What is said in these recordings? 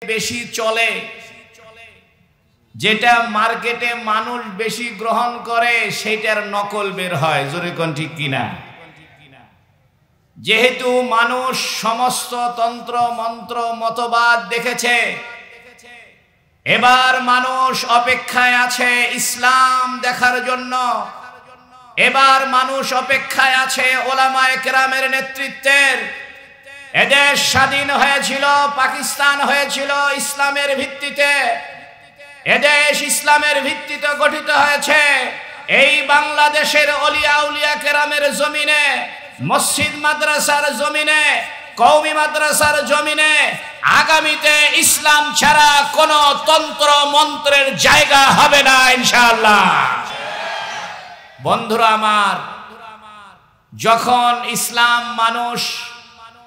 বেশি চলে, যেটা মার্কেটে মানুষ বেশি গ্রহণ করে সেটার নকল বের হয়। জোরে কোন ঠিক কিনা? যেহেতু মানুষ সমস্ত তন্ত্র মন্ত্র মতবাদ দেখেছে, এবার মানুষ অপেক্ষায় আছে ইসলাম দেখার জন্য। এবার মানুষ অপেক্ষায় আছে ওলামায়ে কেরামের নেতৃত্বের। এদেশ স্বাধীন হয়েছিল, পাকিস্তান হয়েছিল ইসলামের ভিত্তিতে। এদেশ ইসলামের ভিত্তিতে গঠিত হয়েছে। এই বাংলাদেশের অলিয়া উলিয়া কেরামের জমিনে, মসজিদ মাদ্রাসার জমিনে, কওমি মাদ্রাসার জমিনে আগামীতে ইসলাম ছাড়া কোন তন্ত্র মন্ত্রের জায়গা হবে না ইনশাআল্লাহ। বন্ধুরা আমার, যখন ইসলাম মানুষ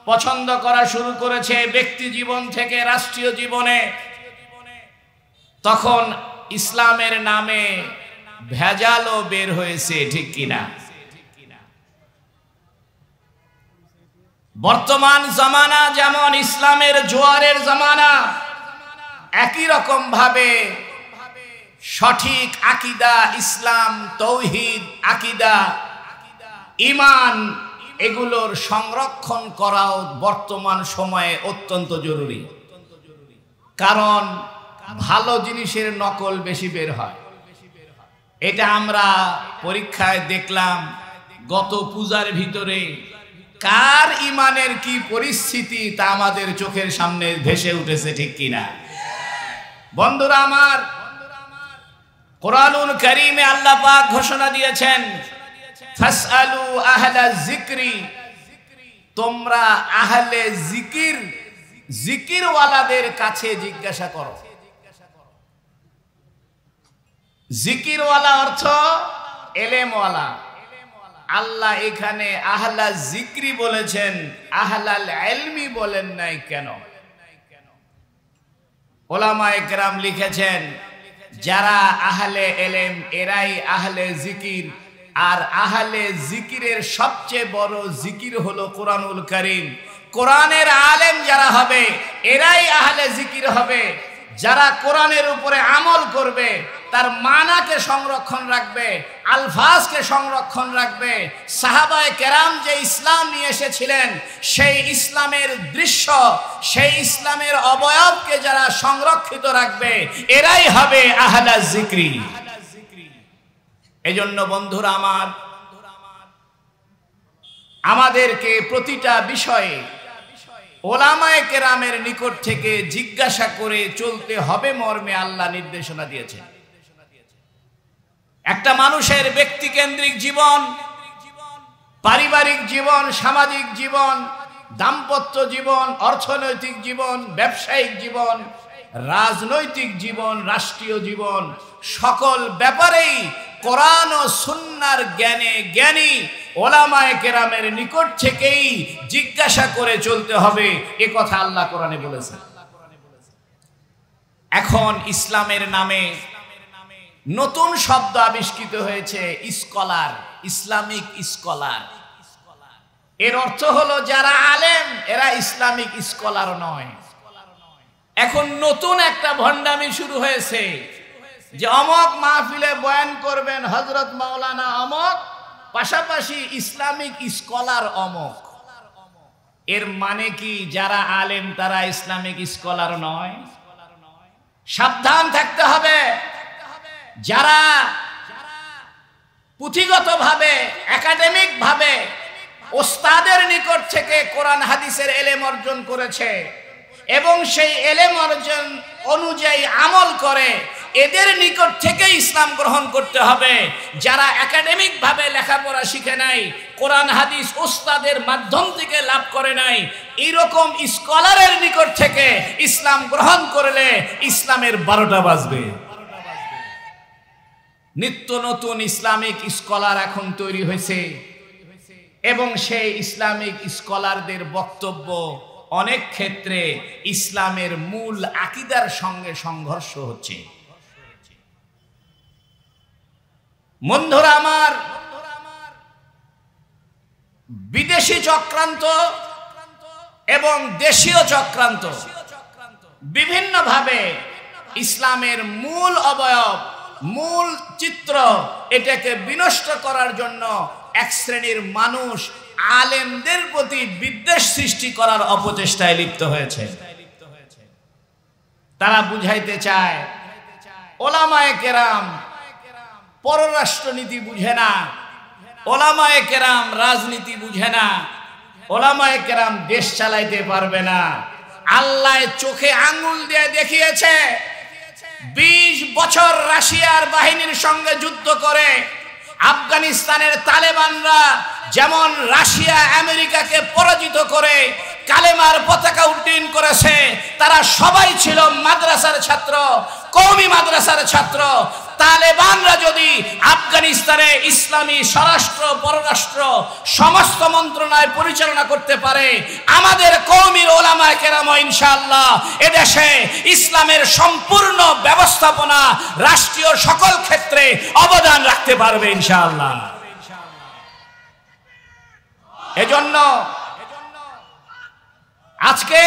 পছন্দ করা শুরু করেছে ব্যক্তি জীবন থেকে রাষ্ট্রীয় জীবনে, তখন ইসলামের নামে ভেজালও বের হয়েছে, ঠিক কিনা? বর্তমান জামানা যেমন ইসলামের জোয়ারের জামানা, একই রকম ভাবে সঠিক আকীদা, ইসলাম, তৌহিদ, আকীদা, ঈমান এগুলোর সংরক্ষণ করাও বর্তমান সময়ে অত্যন্ত জরুরি। কারণ ভালো জিনিসের নকল বেশি বের হয়। এটা আমরা পরীক্ষায় দেখলাম। গত পূজার ভিতরে কার ঈমানের কি পরিস্থিতি তা আমাদের চোখের সামনে ভেসে উঠেছে, ঠিক কিনা? বন্ধুরা আমার, কোরআনুল কারীমে আল্লাহ পাক ঘোষণা দিয়েছেন, ফাসআলু আহলা যিকরি, তোমরা আহলে জিকির, জিকিরওয়ালাদের কাছে জিজ্ঞাসা করো। জিকিরওয়ালা অর্থ এলেমওয়ালা। আল্লাহ এখানে আহলা জিকরি বলেছেন, আহলাল ইলমি বলেন নাই কেন? ওলামায়ে কেরাম লিখেছেন, যারা আহলে ইলম এরাই আহলে জিকির। আর আহলে জিকিরের সবচেয়ে বড় জিকির হলো কোরআনুল কারীম। কোরআনের আলেম যারা হবে এরাই আহলে জিকির হবে। যারা কোরআনের উপরে আমল করবে, তার মানাকে সংরক্ষণ রাখবে, আলফাজকে সংরক্ষণ রাখবে। সাহাবায়ে কেরাম যে ইসলাম নিয়ে এসেছিলেন, সেই ইসলামের দৃশ্য, সেই ইসলামের অবয়বকে যারা সংরক্ষিত রাখবে, এরাই হবে আহলা জিকরি। এজন্য বন্ধুরা আমার, আমাদেরকে প্রতিটা বিষয়ে ওলামায়ে কেরামের নিকট থেকে জিজ্ঞাসা করে চলতে হবে মর্মে আল্লাহ নির্দেশনা দিয়েছেন। একটা মানুষের ব্যক্তিকেন্দ্রিক জীবন, পারিবারিক জীবন, সামাজিক জীবন, দাম্পত্য জীবন, অর্থনৈতিক জীবন, ব্যবসায়িক জীবন, রাজনৈতিক জীবন, রাষ্ট্রীয় জীবন, সকল ব্যাপারেই কোরআন ও সুন্নাহর জ্ঞানে জ্ঞানী ওলামায়ে কেরামের নিকট থেকেই জিজ্ঞাসা করে চলতে হবে, এ কথা আল্লাহ কোরআনে বলেছেন। এখন ইসলামের নামে নতুন শব্দ আবিষ্কৃত হয়েছে, স্কলার, ইসলামিক স্কলার। এর অর্থ হলো যারা আলেম এরা ইসলামিক স্কলার নয়। এখন নতুন একটা ভণ্ডামি শুরু হয়েছে যে অমক মাহফিলে বয়ান করবেন হযরত মাওলানা অমক, পাশাপাশি ইসলামিক স্কলার অমক। এর মানে কি যারা আলেম তারা ইসলামিক স্কলার নয়? সাবধান থাকতে হবে। যারা পুঁথিগতভাবে, একাডেমিক ভাবে ওস্তাদের নিকট থেকে কোরআন হাদিসের এলেম অর্জন করেছে এবং সেই এলেম অর্জন অনুযায়ী আমল করে, এদের নিকট থেকে ইসলাম গ্রহণ করতে হবে। যারা একাডেমিক ভাবে লেখাপড়া শিখে নাই, কোরআন হাদিস ওস্তাদের মাধ্যম থেকে লাভ করে নাই, এইরকম স্কলারের নিকট থেকে ইসলাম গ্রহণ করলে ইসলামের 12টা বাজবে। নিত্য নতুন ইসলামিক স্কলার এখন তৈরি হয়েছে এবং সেই ইসলামিক স্কলারদের বক্তব্য অনেক ক্ষেত্রে ইসলামের মূল আকীদার সঙ্গে সংঘর্ষ হচ্ছে। বন্ধুরা আমার, বিদেশি চক্রান্ত এবং দেশীয় চক্রান্ত বিভিন্নভাবে ইসলামের মূল অবয়ব, মূল চিত্র এটাকে বিনষ্ট করার জন্য এক শ্রেণীর মানুষ আলেমদের প্রতি বিদ্বেষ সৃষ্টি করার অপচেষ্টায় লিপ্ত হয়েছে। তারা বুঝাইতে চায় ওলামায়ে কেরাম পররাষ্ট্রনীতি বুঝে না, ওলামায়ে কেরাম রাজনীতি বুঝে না, ওলামায়ে কেরাম দেশ চালাইতে পারবে না। আল্লাহ চোখে আঙ্গুল দিয়ে দেখিয়েছে। 20 বছর রাশিয়ার বাহিনীর সঙ্গে যুদ্ধ করে আফগানিস্তানের তালেবানরা যেমন রাশিয়া আমেরিকাকে পরাজিত করে কালেমার পতাকা উড্ডীন করেছে, তারা সবাই ছিল মাদ্রাসার ছাত্র, কওমি মাদ্রাসার ছাত্র। তালেবানরা যদি আফগানিস্তানে ইসলামী স্বরাষ্ট্র পররাষ্ট্র সমস্ত মন্ত্রণালয় পরিচালনা করতে পারে, আমাদের কওমির ওলামায়ে কেরাম ইনশাআল্লাহ এদেশে ইসলামের সম্পূর্ণ ব্যবস্থাপনা রাষ্ট্রীয় সকল ক্ষেত্রে অবদান রাখতে পারবে ইনশাআল্লাহ। এজন্য আজকে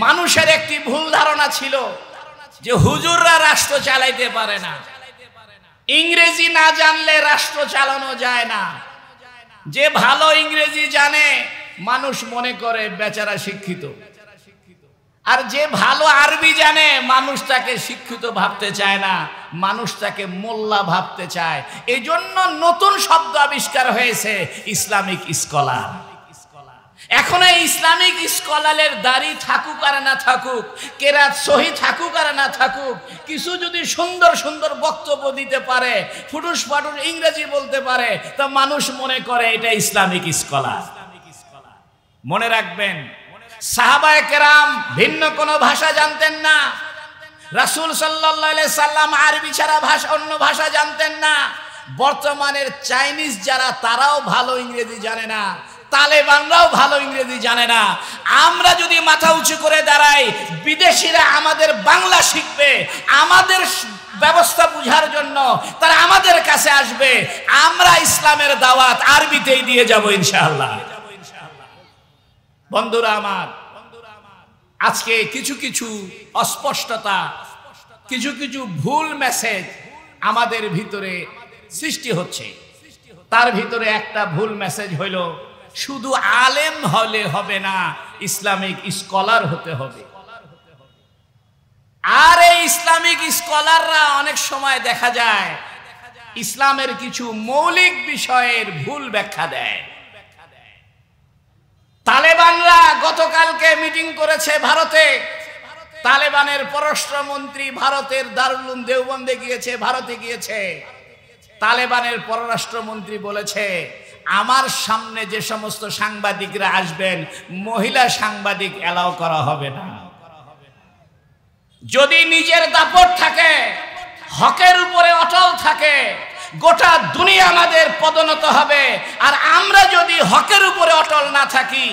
মানুষের একটি ভুল ধারণা ছিল যে হুজুররা রাষ্ট্র চালাইতে পারে না, ইংরেজি না জানলে রাষ্ট্র চালানো যায় না। যে ভালো ইংরেজি জানে মানুষ মনে করে বেচারা শিক্ষিত, আর যে ভালো আরবি জানে মানুষ তাকে শিক্ষিত ভাবতে চায় না, মানুষ তাকে মোল্লা ভাবতে চায়। এই জন্য নতুন শব্দ আবিষ্কার হয়েছে ইসলামিক স্কলার। এখন এই ইসলামিক স্কলারের দাড়ি থাকুক আর না থাকুক, কেরাত সহি থাকুক আর না থাকুক, কিছু যদি সুন্দর সুন্দর বক্তব্য দিতে পারে, ফুটুস ফাটুস ইংরেজি বলতে পারে, তা মানুষ মনে করে এটা ইসলামিক স্কলার। মনে রাখবেন, সাহাবায়ে কেরাম ভিন্ন কোনো ভাষা জানতেন না। রাসূল সাল্লাল্লাহু আলাইহি সাল্লাম আরবি ছাড়া অন্য ভাষা জানতেন না। বর্তমানের চাইনিজ যারা, তারাও ভালো ইংরেজি জানে না, তালেবানরাও ভালো ইংরেজি জানে না। আমরা যদি মাথা উঁচু করে দাঁড়াই, বিদেশিরা আমাদের বাংলা শিখবে, আমাদের ব্যবস্থা বুঝার জন্য তারা আমাদের কাছে আসবে, আমরা ইসলামের দাওয়াত আরবিতেই দিয়ে যাব ইনশাআল্লাহ। বন্ধুরা আমার, আজকে কিছু কিছু অস্পষ্টতা, কিছু কিছু ভুল মেসেজ আমাদের ভিতরে সৃষ্টি হচ্ছে। তার ভিতরে একটা ভুল মেসেজ হইল শুধু আলেম হলে হবে না, ইসলামিক স্কলার হতে হবে। আর এই ইসলামিক স্কলাররা অনেক সময় দেখা যায় ইসলামের কিছু মৌলিক বিষয়ের ভুল ব্যাখ্যা দেয়। তালেবানরা গতকালকে মিটিং করেছে ভারতে। তালেবানের পররাষ্ট্রমন্ত্রী ভারতের দারুল উলুম দেওবন্দে গিয়েছে, ভারতে গিয়েছে। তালেবানের পররাষ্ট্রমন্ত্রী বলেছে, আমার সামনে যে সমস্ত সাংবাদিকরা আসবেন, মহিলা সাংবাদিক এলাও করা হবে না। যদি নিজের দাপট থাকে, হকের উপরে অটল থাকে, গোটা দুনিয়া আমাদের পদনত হবে। আর আমরা যদি হকের উপরে অটল না থাকি,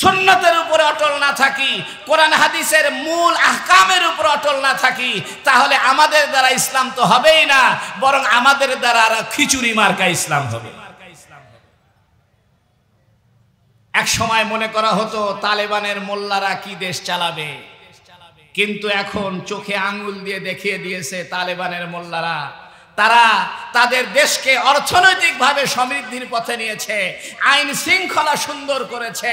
সুন্নতের উপরে অটল না থাকি, কোরআন হাদিসের মূল আহকামের উপরে অটল না থাকি, তাহলে আমাদের দ্বারা ইসলাম তো হবেই না, বরং আমাদের দ্বারা আর খিচুড়ি মার্কা ইসলাম হবে। এক সময় মনে করা হতো তালেবানের মোল্লারা কি দেশ চালাবে, কিন্তু এখন চোখে আঙ্গুল দিয়ে দেখিয়ে দিয়েছে তালেবানের মোল্লারা তারা তাদের দেশকে অর্থনৈতিকভাবে সমৃদ্ধির পথে নিয়েছে, আইন শৃঙ্খলা সুন্দর করেছে,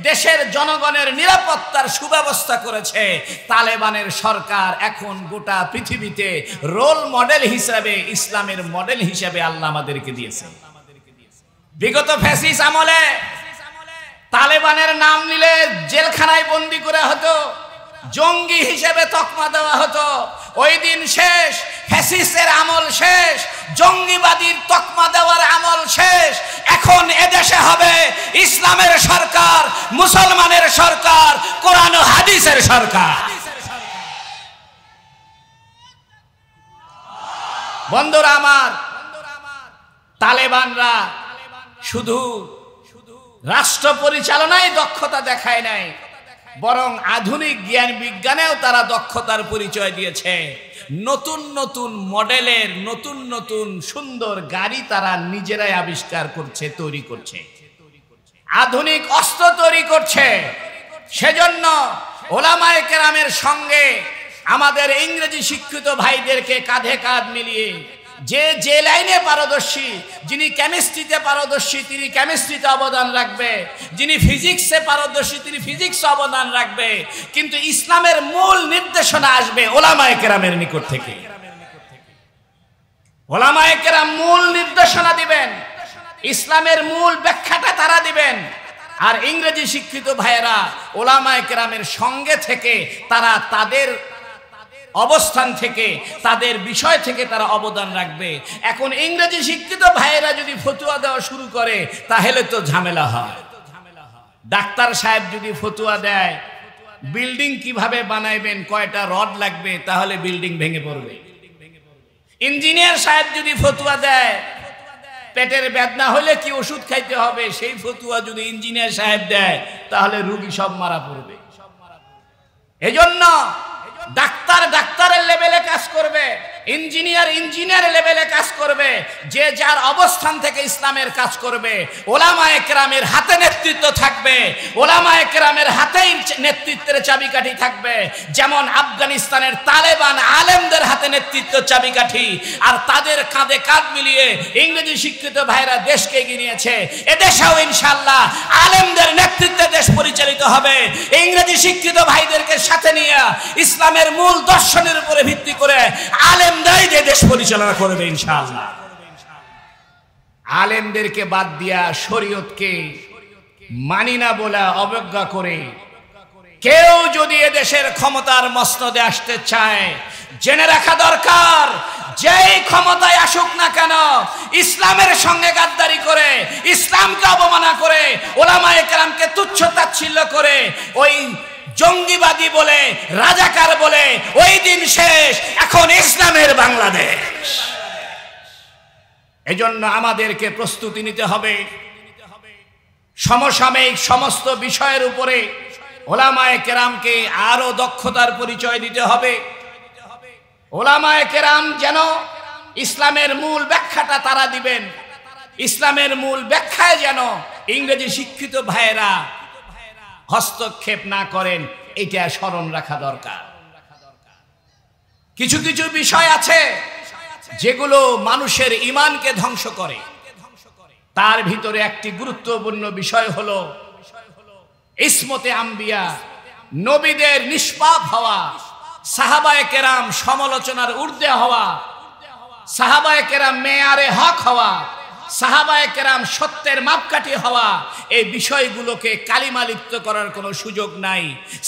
দেশের জনগণের নিরাপত্তার সুব্যবস্থা করেছে। তালেবানের সরকার এখন গোটা পৃথিবীতে রোল মডেল হিসাবে, ইসলামের মডেল হিসাবে আল্লাহ আমাদেরকে দিয়েছে। বিগত ফ্যাসিস্ট আমলে তালেবানের নাম নিলে জেলখানায় বন্দী করে হতো, জঙ্গি হিসেবে তকমা দেওয়া হতো। ওই দিন শেষ, ফ্যাসিস্টের আমল শেষ, জঙ্গিবাদীর তকমা দেওয়ার আমল শেষ। এখন এদেশে হবে ইসলামের সরকার, মুসলমানের সরকার, কোরআন ও হাদিসের সরকার। বন্ধুরা আমার, তালেবানরা শুধু রাষ্ট্র পরিচালনায় দক্ষতা দেখায় নাই, বরং আধুনিক জ্ঞান বিজ্ঞানেও তারা দক্ষতার পরিচয় দিয়েছে। নতুন নতুন মডেলের নতুন নতুন সুন্দর গাড়ি তারা নিজেরাই আবিষ্কার করছে, তৈরি করছে, আধুনিক অস্ত্র তৈরি করছে। সেজন্য ওলামায়ে কেরামের সঙ্গে আমাদের ইংরেজি শিক্ষিত ভাইদেরকে কাঁধে কাঁধ মিলিয়ে যে লাইনে পারদর্শী, যিনি কেমিস্ট্রিতে পারদর্শী তিনি কেমিস্ট্রিতে অবদান রাখবে, যিনি ফিজিক্সে পারদর্শী তিনি ফিজিক্সে অবদান রাখবে, কিন্তু ইসলামের মূল নির্দেশনা আসবে ওলামায়ে কেরামের নিকট থেকে। ওলামায়ে কেরাম মূল নির্দেশনা দিবেন, ইসলামের মূল ব্যাখ্যাটা তারা দিবেন, আর ইংরেজি শিক্ষিত ভাইয়েরা ওলামায়ে কেরামের সঙ্গে থেকে তারা তাদের অবস্থান থেকে তাদের বিষয় থেকে তারা অবদান রাখবে। এখন ইংরেজি শিক্ষিত ভাইয়েরা যদি ফতুয়া দেওয়া শুরু করে তাহলে তো ঝামেলা হয়। ডাক্তার সাহেব যদি ফতুয়া দেয় বিল্ডিং কিভাবে বানাইবেন, কয়টা রড লাগবে, তাহলে বিল্ডিং ভেঙে পড়বে। ইঞ্জিনিয়ার সাহেব যদি ফতুয়া দেয় পেটের বেদনা হলে কি ওষুধ খাইতে হবে, সেই ফতুয়া যদি ইঞ্জিনিয়ার সাহেব দেয় তাহলে রোগী সব মারা পড়বে। এজন্য ডাক্তার ডাক্তারের লেভেলে কাজ করবে, ইঞ্জিনিয়ার ইঞ্জিনিয়ারের লেভেলে কাজ করবে, যে যার অবস্থান থেকে ইসলামের কাজ করবে। ওলামায়ে কেরামের হাতে নেতৃত্ব থাকবে, ওলামায়ে কেরামের হাতেই নেতৃত্বের চাবিকাঠি থাকবে। যেমন আফগানিস্তানের তালেবান আলেমদের হাতে নেতৃত্ব চাবিকাঠি, আর তাদের কাঁধে কাঁধ মিলিয়ে ইংরেজি শিক্ষিত ভাইরা দেশকে এগিয়ে নিয়েছে। এদেশেও ইনশাআল্লাহ আলেমদের নেতৃত্বে দেশ পরিচালিত হবে। ইংরেজি শিক্ষিত ভাইদেরকে সাথে নিয়ে ইসলামের মূল দর্শনের উপরে ভিত্তি করে আলেমরাই যে দেশ পরিচালনা করবে ইনশাআল্লাহ। আলেমদেরকে বাদ দিয়া শরীয়তকে মানি না বলা অবজ্ঞা করে কেউ যদি এদেশের ক্ষমতার মসনদে আসতে চায়, জেনে রাখা দরকার যেই ক্ষমতায় আসুক না কেন ইসলামের সঙ্গে গাদ্দারি করে, ইসলামকে অবমাননা করে, ওলামায়ে কেরামকে তুচ্ছ তাচ্ছিল্য করে, ওই জঙ্গিবাদী বলে, রাজাকার বলে, ওই দিন শেষ। এখন ইসলামের বাংলাদেশ। এজন্য আমাদেরকে প্রস্তুতি নিতে হবে। সমসাময়িক সমস্ত বিষয়ের উপরে ওলামায়ে কেরামকে আরো দক্ষতার পরিচয় দিতে হবে। ওলামায়ে কেরাম যেন ইসলামের মূল ব্যাখ্যাটা তারা দিবেন, ইসলামের মূল ব্যাখ্যায় যেন ইংরেজি শিক্ষিত ভাইয়েরা হস্তক্ষেপ না করেন, এটা স্মরণ রাখা দরকার। কিছু কিছু বিষয় আছে যেগুলো মানুষের ঈমানকে ধ্বংস করে, তার ভিতরে একটি গুরুত্বপূর্ণ বিষয় হলো ইসমতে আম্বিয়া, নবীদের নিষ্পাপ হওয়া, সাহাবায়ে কেরাম সমালোচনার ঊর্ধ্বে হওয়া, সাহাবায়ে কেরাম মেয়ারে হক হওয়া, সাহাবায়ে কেরাম সত্যের মাপকাঠি হওয়া। এই বিষয়গুলোকে কালিমা লিপ্ত করার কোনো সুযোগ নাই।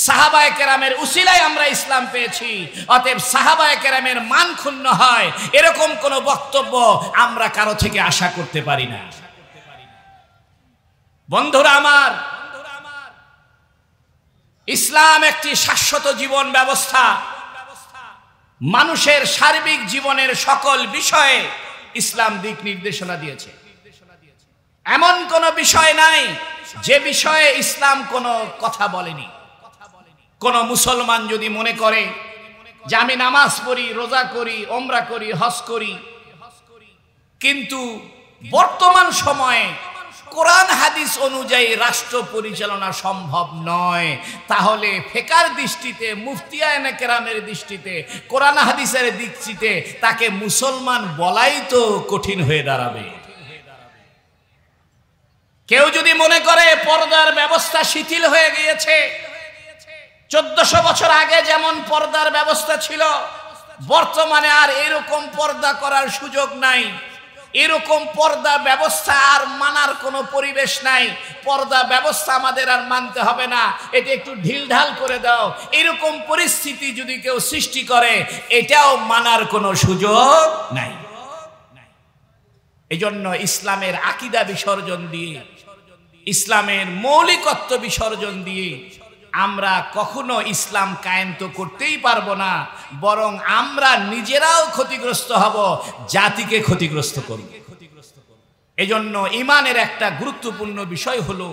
সাহাবায়ে কেরামের উসিলায় আমরা ইসলাম পেয়েছি, অতএব সাহাবায়ে কেরামের মান ক্ষুণ্ণ হয় এরকম কোনো বক্তব্য আমরা কারো থেকে আশা করতে পারি না। বন্ধুরা আমার, ইসলাম একটি শাশ্বত জীবন ব্যবস্থা। মানুষের সার্বিক জীবনের সকল বিষয়ে ইসলাম দিক নির্দেশনা দিয়েছে। এমন কোন বিষয় নাই যে বিষয়ে ইসলাম কোনো কথা বলেনি। কোন মুসলমান যদি মনে করে যে আমি নামাজ পড়ি, রোজা করি, ওমরা করি, হজ করি, কিন্তু বর্তমান সময়ে কোরআন হাদিস অনুযায়ী রাষ্ট্র পরিচালনা সম্ভব নয়, তাহলে ফিকহের দৃষ্টিতে, মুফতিয়ায়ে কেরামের দৃষ্টিতে, কোরআন হাদিসের দৃষ্টিতে তাকে মুসলমান বলাই তো কঠিন হয়ে দাঁড়াবে। কেউ যদি মনে করে পর্দার ব্যবস্থা শিথিল হয়ে গিয়েছে, 1400 বছর আগে যেমন পর্দার ব্যবস্থা ছিল বর্তমানে আর এরকম পর্দা করার সুযোগ নাই, এরকম পর্দা ব্যবস্থা আর মানার কোনো পরিবেশ নাই, পর্দা ব্যবস্থা আমাদের আর মানতে হবে না, এটা একটু ঢিলঢাল করে দাও, এরকম পরিস্থিতি যদি কেউ সৃষ্টি করে এটাও মানার কোনো সুযোগ নাই। এজন্য ইসলামের আকীদা বিসর্জন দিয়ে, ইসলামের মৌলিকত্ব বিসর্জন দিয়ে আমরা কখনো ইসলাম কায়েম তো করতেই পারবো না, বরং আমরা নিজেরাও ক্ষতিগ্রস্ত হব, জাতিকে ক্ষতিগ্রস্ত করব। এজন্য ঈমানের একটা গুরুত্বপূর্ণ বিষয় হলো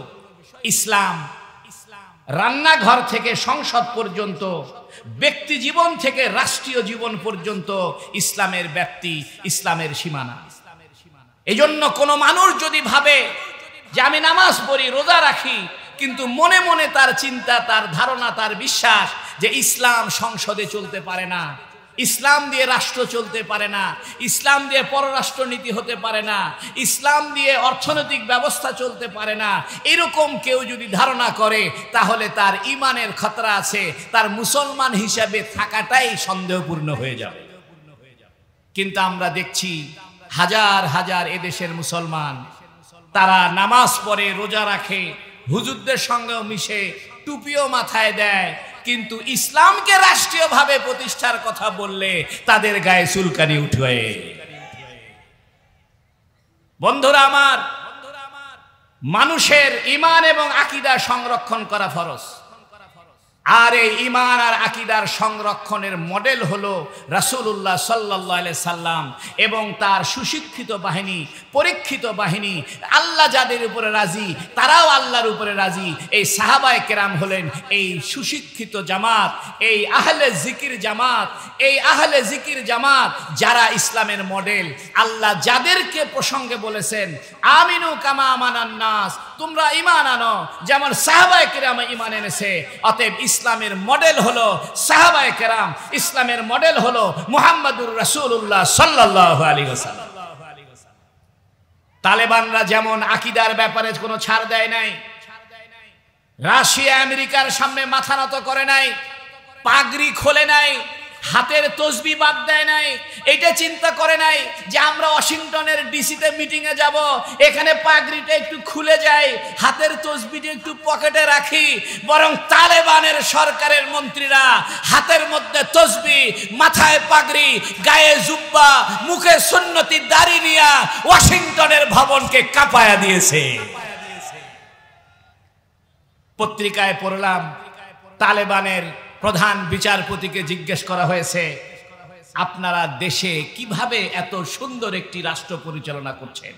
ইসলাম। রান্নাঘর থেকে সংসদ পর্যন্ত, ব্যক্তি জীবন থেকে রাষ্ট্রীয় জীবন পর্যন্ত ইসলামের ব্যাপ্তি, ইসলামের সীমানা। এজন্য কোনো মানুষ যদি ভাবে যে আমি নামাজ পড়ি, রোজা রাখি, কিন্তু মনে মনে তার চিন্তা, তার ধারণা, তার বিশ্বাস যে ইসলাম সংসদে চলতে পারে না, ইসলাম দিয়ে রাষ্ট্র চলতে পারে না, ইসলাম দিয়ে পররাষ্ট্রনীতি হতে পারে না, ইসলাম দিয়ে অর্থনৈতিক ব্যবস্থা চলতে পারে না, এরকম কেউ যদি ধারণা করে তাহলে তার ঈমানের খতরা আছে, তার মুসলমান হিসাবে থাকাটাই সন্দেহপূর্ণ হয়ে যাবে। কিন্তু আমরা দেখছি হাজার হাজার এদেশের মুসলমান তারা নামাজ পড়ে, রোজা রাখে, হুজুরদের সঙ্গেও মিশে, টুপিও মাথায় দেয়, কিন্তু ইসলামকে রাষ্ট্রীয়ভাবে প্রতিষ্ঠার কথা বললে তাদের গায়ে চুলকানি উঠে। বন্ধুরা আমার, মানুষের ঈমান এবং আকীদা সংরক্ষণ করা ফরজ। আর এই ঈমান আর আকীদার সংরক্ষণের মডেল হলো রাসূলুল্লাহ সাল্লাল্লাহু আলাইহি সাল্লাম এবং তার সুশিক্ষিত বাহিনী, পরীক্ষিত বাহিনী। আল্লাহ যাদের উপরে রাজি তারাও আল্লাহর উপরে রাজি। এই সাহাবায়ে কেরাম হলেন এই সুশিক্ষিত জামাত, এই আহলে জিকির জামাত, এই আহলে জিকির জামাত যারা ইসলামের মডেল। আল্লাহ যাদেরকে প্রসঙ্গে বলেছেন আমিনু কামা আমানান নাস, তোমরা ঈমান আনো যেমন সাহাবায়ে কেরাম ঈমান এনেছে। অতএব ইসলামের মডেল হলো সাহাবায়ে কেরাম, ইসলামের মডেল হলো মুহাম্মাদুর রাসূলুল্লাহ সাল্লাল্লাহু আলাইহি ওয়াসাল্লাম। তালেবানরা যেমন আকীদার ব্যাপারে কোনো ছাড় দেয় নাই, রাশিয়া আমেরিকার সামনে মাথা নত করে নাই, পাগড়ি খোলে নাই, হাতের তসবি বাদ দেয় নাই, এটা চিন্তা করে নাই যে আমরা ওয়াশিংটনের ডিসিতে মিটিং এ যাব, এখানে পাগড়িটা একটু খুলে যায়, হাতের তসবিটা একটু পকেটে রাখি। বরং তালেবানের সরকারের মন্ত্রীরা হাতের মধ্যে তসবি, মাথায় পাগড়ি, গায়ে জুব্বা, মুখে সুন্নতি দাড়ি নিয়ে ওয়াশিংটনের ভবনকে কাঁপায়া দিয়েছে। পত্রিকায় পড়লাম তালেবানের প্রধান বিচারপতিকে জিজ্ঞেস করা হয়েছে, আপনারা দেশে কিভাবে এত সুন্দর একটি রাষ্ট্র পরিচালনা করছেন?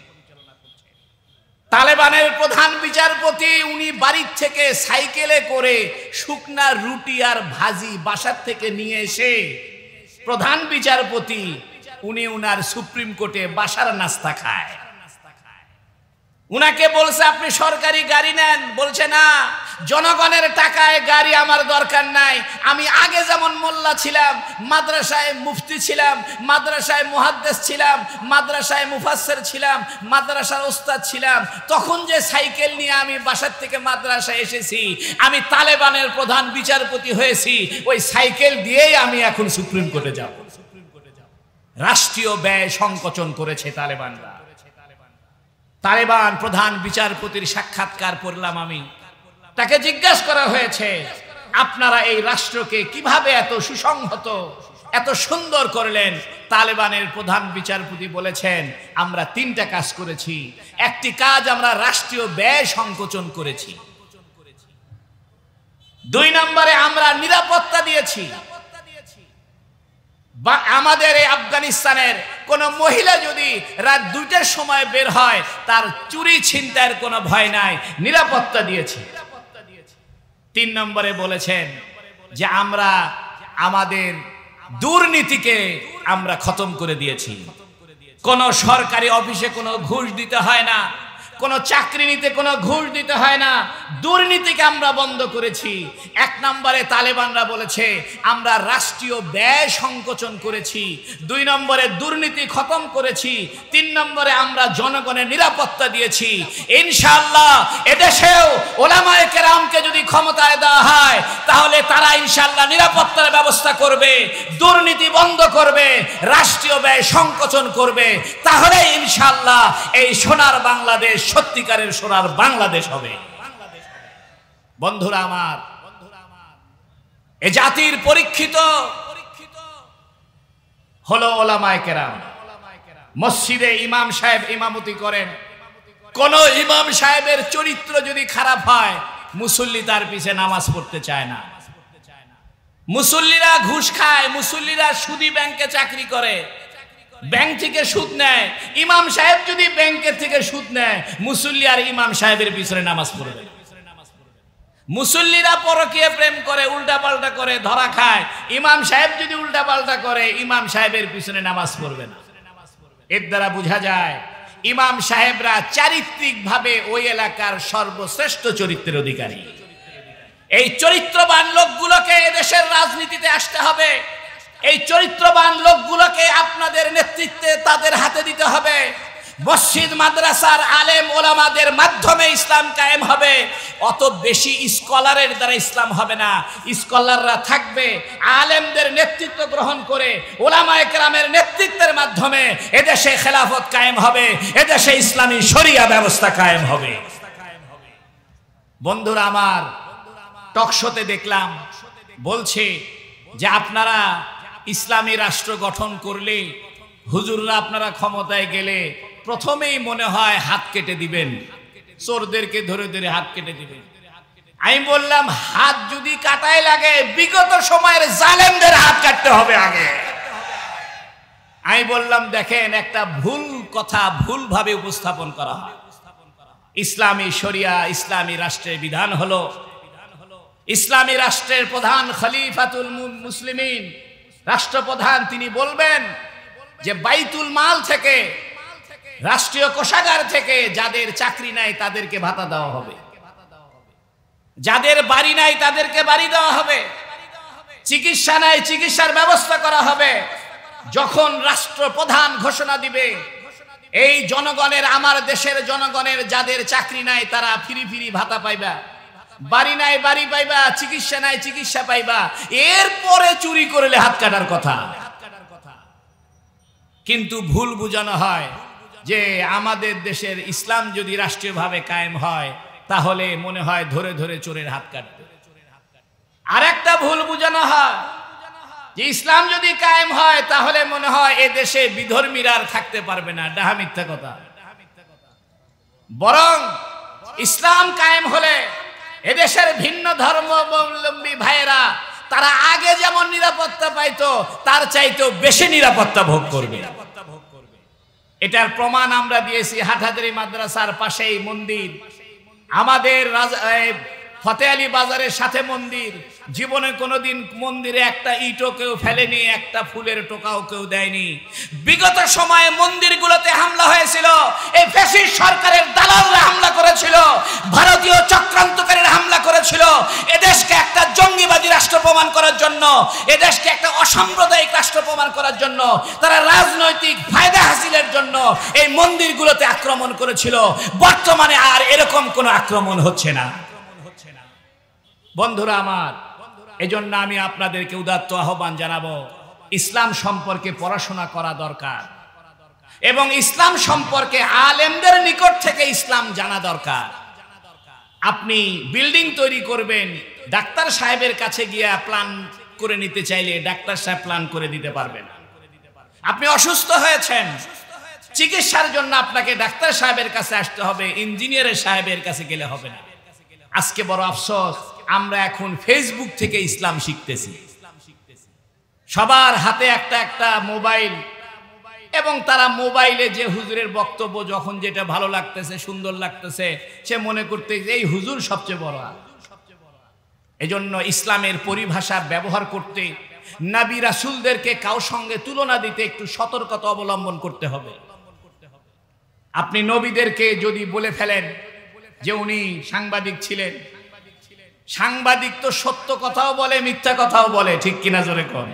তালেবানের প্রধান বিচারপতি উনি বাড়ির থেকে সাইকেলে করে শুকনা রুটি আর ভাজি বাসার থেকে নিয়ে এসে, প্রধান বিচারপতি উনি উনার সুপ্রিম কোর্টে বাসার নাস্তা খায়। উনাকে বলছে আপনি সরকারি গাড়ি নেন, বলছে না, জনগণের টাকায় গাড়ি আমার দরকার নাই। আমি আগে যেমন মোল্লা ছিলাম, মাদ্রাসায় মুফতি ছিলাম, মাদ্রাসায় মুহাদ্দিস ছিলাম, মাদ্রাসায় মুফাসসির ছিলাম, মাদ্রাসার ওস্তাদ ছিলাম, তখন যে সাইকেল নিয়ে আমি বাসার থেকে মাদ্রাসায় এসেছি, আমি তালেবানের প্রধান বিচারপতি হয়েছি, ওই সাইকেল দিয়েই আমি এখন সুপ্রিম কোর্টে যাব। রাষ্ট্রীয় ব্যয় সংকোচন করেছে তালেবানরা। তালেবান প্রধান বিচারপতির সাক্ষাৎকার পড়লাম আমি, তাকে জিজ্ঞাসা করা হয়েছে আপনারা এই রাষ্ট্রকে কিভাবে এত সুসংহত, এত সুন্দর করলেন? তালেবানের প্রধান বিচারপতি বলেছেন আমরা তিনটা কাজ করেছি। একটি কাজ আমরা রাষ্ট্রীয় ব্যয় সংকোচন করেছি, 2 নম্বরে আমরা নিরাপত্তা দিয়েছি। বা আমাদের এই আফগানিস্তানের কোন মহিলা যদি রাত 2টার সময় বের হয় তার চুরি ছিনতাইয়ের কোনো ভয় নাই, নিরাপত্তা দিয়েছি। 3 নম্বরে বলেছেন যে আমরা আমাদের দুর্নীতিকে আমরা খতম করে দিয়েছি। কোন সরকারি অফিসে কোনো ঘুষ দিতে হয় না, কোন চাকরি নিতে কোনো ঘুষ দিতে হয় না, দুর্নীতিকে আমরা বন্ধ করেছি। 1 নম্বরে তালেবানরা বলেছে আমরা রাষ্ট্রীয় ব্যয় সংকোচন করেছি, 2 নম্বরে দুর্নীতি খতম করেছি, 3 নম্বরে আমরা জনগণের নিরাপত্তা দিয়েছি। ইনশাআল্লাহ এদেশেও ওলামায়ে কেরামকে যদি ক্ষমতায় দেওয়া হয় তাহলে তারা ইনশাআল্লাহ নিরাপত্তার ব্যবস্থা করবে, দুর্নীতি বন্ধ করবে, রাষ্ট্রীয় ব্যয় সংকোচন করবে। তাহলে ইনশাআল্লাহ এই সোনার বাংলাদেশ সত্যিকারের সোনার বাংলাদেশ হবে। বন্ধুরা আমার, এ জাতির পরীক্ষিত হলো ওলামায়ে কেরাম। মসজিদে ইমাম সাহেব ইমামতি করেন, কোন ইমাম সাহেবের চরিত্র যদি খারাপ হয় মুসল্লি তার পিছে নামাজ পড়তে চায় না। মুসল্লিরা ঘুষ খায়, মুসল্লিরা সুদি ব্যাংকে চাকরি করে, ব্যাংক থেকে সুদ নেয়। ইমাম সাহেব যদি ব্যাংকের থেকে সুদ নেয় মুসল্লি আর ইমাম সাহেবের পিছনে নামাজ পড়বে। মুসল্লিরা পরকীয়া প্রেম করে, উল্টা পাল্টা করে, ধরা খায়। ইমাম সাহেব যদি উল্টা পাল্টা করে ইমাম সাহেবের পিছনে নামাজ পড়বে না। এর দ্বারা বোঝা যায় ইমাম সাহেবরা চারিত্রিকভাবে ওই এলাকার সর্বশ্রেষ্ঠ চরিত্রের অধিকারী। এই চরিত্রবান লোকগুলোকে এদেশের রাজনীতিতে আসতে হবে। এই চরিত্রবান লোকগুলোকে আপনাদের নেতৃত্বে তাদের হাতে দিতে হবে। মসজিদ মাদ্রাসার আলেম ওলামাদের মাধ্যমে ইসলাম কায়েম হবে। অত বেশি স্কলারের দ্বারা ইসলাম হবে না। স্কলাররা থাকবে, আলেমদের নেতৃত্ব গ্রহণ করে ওলামায়ে কেরামের নেতৃত্বের মাধ্যমে এদেশে খেলাফত কায়েম হবে, এদেশে ইসলামী শরিয়া ব্যবস্থা কায়েম হবে। বন্ধুরা আমার, টকশোতে দেখলাম বলছে যে আপনারা ইসলামী রাষ্ট্র গঠন করলে, হুজুররা আপনারা ক্ষমতায় গেলে প্রথমেই মনে হয় হাত কেটে দিবেন, চোরদেরকে ধরে ধরে হাত কেটে দিবেন। আমি বললাম, হাত যদি কাটাই লাগে বিগত সময়ের জালেমদের হাত কাটতে হবে আগে। আমি বললাম, দেখেন, একটা ভুল কথা ভুলভাবে উপস্থাপন করা হয়। ইসলামী শরিয়া, ইসলামী রাষ্ট্রের বিধান হলো, ইসলামী রাষ্ট্রের প্রধান খলিফাতুল মুসলিমিন, রাষ্ট্রপ্রধান, তিনি বলবেন যে বাইতুল মাল থেকে, রাষ্ট্রীয় কোষাগার থেকে যাদের চাকরি নাই তাদেরকে ভাতা দেওয়া হবে, যাদের বাড়ি নাই তাদেরকে বাড়ি দেওয়া হবে, চিকিৎসা নাই চিকিৎসার ব্যবস্থা করা হবে। যখন রাষ্ট্রপ্রধান ঘোষণা দিবে, এই জনগণের, আমার দেশের জনগণের যাদের চাকরি নাই তারা ফ্রি ফ্রি ভাতা পাইবা, বাড়ি নাই বাড়ি পাইবা, চিকিৎসা নাই চিকিৎসা পাইবা, এরপরে চুরি করলে হাত কাটার কথা। কিন্তু ভুল বোঝানো হয় যে আমাদের দেশের ইসলাম যদি রাষ্ট্রীয়ভাবে কায়েম হয় তাহলে মনে হয় ধরে ধরে চোরের হাত কাটবে। আর একটা ভুল বোঝানো হয় যে ইসলাম যদি কায়েম হয় তাহলে মনে হয় এ দেশে বিধর্মীরা আর থাকতে পারবে না। ডাহা মিথ্যা কথা। বরং ইসলাম কায়েম হলে এদেশের ভিন্ন ধর্মাবলম্বী ভাইয়েরা তারা আগে যেমন নিরাপত্তা পাইতো তার চাইতেও বেশি নিরাপত্তা ভোগ করবে। এটার প্রমাণ আমরা দিয়েছি। হাটহাজারী মাদ্রাসার পাশেই মন্দির, আমাদের ফতে আলী বাজারের সাথে মন্দির। জীবনে কোনোদিন মন্দিরে একটা ইটও কেউ ফেলেনি, একটা ফুলের টোকাও কেউ দেয়নি। বিগত সময়ে মন্দিরগুলোতে হামলা হয়েছিল, এই ফ্যাসিস্ট সরকারের দালালরা হামলা করেছিল, ভারতীয় চক্রান্তকারীরা হামলা করেছিল। এদেশকে একটা জঙ্গিবাদী রাষ্ট্র প্রমাণ করার জন্য, এদেশকে একটা অসাম্প্রদায়িক রাষ্ট্র প্রমাণ করার জন্য, তারা রাজনৈতিক ফায়দা হাসিলের জন্য এই মন্দিরগুলোতে আক্রমণ করেছিল। বর্তমানে আর এরকম কোনো আক্রমণ হচ্ছে না। বন্ধুরা আমার, এজন্য আমি আপনাদেরকে উদাত্ত আহ্বান জানাবো, ইসলাম সম্পর্কে পড়াশোনা করা দরকার এবং ইসলাম সম্পর্কে আলেমদের নিকট থেকে ইসলাম জানা দরকার। আপনি বিল্ডিং তৈরি করবেন, ডাক্তার সাহেবের কাছে গিয়ে প্ল্যান করে নিতে চাইলে ডাক্তার সাহেব প্ল্যান করে দিতে পারবেন। আপনি অসুস্থ হয়েছেন, চিকিৎসার জন্য আপনাকে ডাক্তার সাহেবের কাছে আসতে হবে, ইঞ্জিনিয়ারের সাহেবের কাছে গেলে হবে না। আজকে বড় আফসোস, আমরা এখন ফেসবুক থেকে ইসলাম শিখতেছি। সবার হাতে একটা একটা মোবাইল, এবং তারা মোবাইলে যে হুজুরের বক্তব্য যখন যেটা ভালো লাগতেছে, সুন্দর লাগতেছে, সে মনে করতে এই হুজুর সবচেয়ে বড়। এজন্য ইসলামের পরিভাষা ব্যবহার করতে, নবী রাসূলদেরকে কারো সঙ্গে তুলনা দিতে একটু সতর্কতা অবলম্বন করতে হবে। আপনি নবীদেরকে যদি বলে ফেলেন যে উনি সাংবাদিক ছিলেন, সাংবাদিক তো সত্য কথাও বলে মিথ্যা কথাও বলে, ঠিক কিনা জোরে কোন?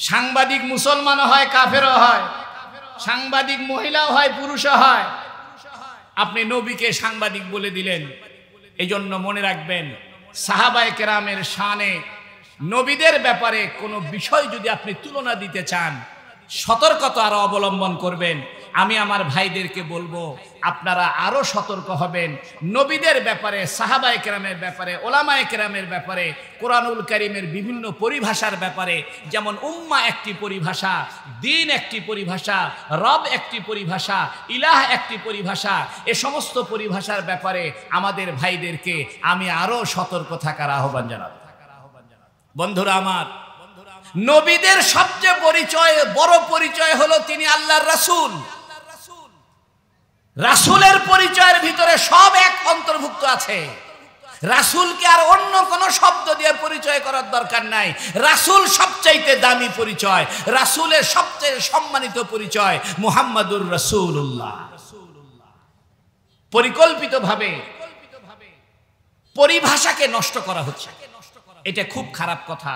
সাংবাদিক মুসলমানও হয় কাফেরও হয়, সাংবাদিক মহিলাও হয় পুরুষও হয়। আপনি নবীকে সাংবাদিক বলে দিলেন। এই জন্য মনে রাখবেন, সাহাবায়ে কেরামের শানে নবীদের ব্যাপারে কোনো বিষয় যদি আপনি তুলনা দিতে চান, সতর্কতা আরো অবলম্বন করবেন। আমি আমার ভাইদেরকে বলবো, আপনারা আরো সতর্ক হবেন নবীদের ব্যাপারে, সাহাবায়ে কেরামের ব্যাপারে, ওলামায়ে কেরামের ব্যাপারে, কোরআনুল কারীমের বিভিন্ন পরিভাষার ব্যাপারে। যেমন উম্মাহ একটি পরিভাষা, দ্বীন একটি পরিভাষা, রব একটি পরিভাষা, ইলাহ একটি পরিভাষা। এ সমস্ত পরিভাষার ব্যাপারে আমাদের ভাইদেরকে আমি আরো সতর্ক থাকার আহ্বান জানাবো। বন্ধুরা আমার, নবীদের সবচেয়ে বড় পরিচয় হলো তিনি আল্লাহর রাসূল। রাসূলের পরিচয়ের ভিতরে সব এক অন্তর্ভুক্ত আছে। রাসূলকে আর অন্য কোনো শব্দ দিয়ে পরিচয় করার দরকার নাই। রাসূল সবচাইতে দামি পরিচয়, রাসূলের সবচেয়ে সম্মানিত পরিচয় মুহাম্মাদুর রাসূলুল্লাহ। পরিকল্পিতভাবে পরিভাষাকে নষ্ট করা হচ্ছে। এটা খুব খারাপ কথা।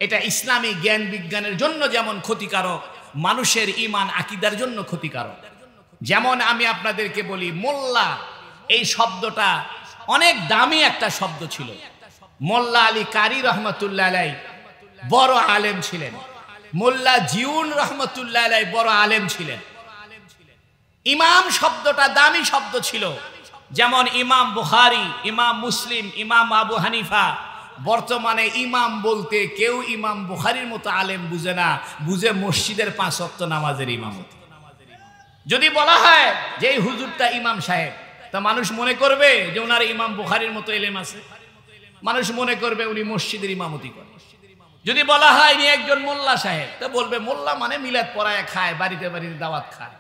এটা ইসলামী জ্ঞান বিজ্ঞানের জন্য যেমন ক্ষতিকারক, মানুষের ঈমান আকীদার জন্য ক্ষতিকারক। যেমন আমি আপনাদেরকে বলি, মোল্লা এই শব্দটা অনেক দামি একটা শব্দ ছিল। মোল্লা আলী কারি রহমতুল্লাহ আলাইহি বড় আলেম ছিলেন। মোল্লা জিউন রহমতুল্লাহ আলাইহি বড় আলেম ছিলেন। ইমাম শব্দটা দামি শব্দ ছিল। যেমন ইমাম বুখারী, ইমাম মুসলিম, ইমাম আবু হানিফা। বর্তমানে ইমাম বলতে কেউ ইমাম বুখারীর মতো আলেম বুঝে না, বুঝে মসজিদের 5 ওয়াক্ত নামাজের ইমামতি। যদি বলা হয় যে এই হুজুরটা ইমাম সাহেব, তা মানুষ মনে করবে যে ওনার ইমাম বুখারীর মতো ইলম আছে, মানুষ মনে করবে উনি মসজিদের ইমামতি করেন। যদি বলা হয় ইনি একজন মোল্লা সাহেব, তা বলবে মোল্লা মানে মিলাদ পড়ায় খায়, বাড়িতে বাড়িতে দাওয়াত খায়।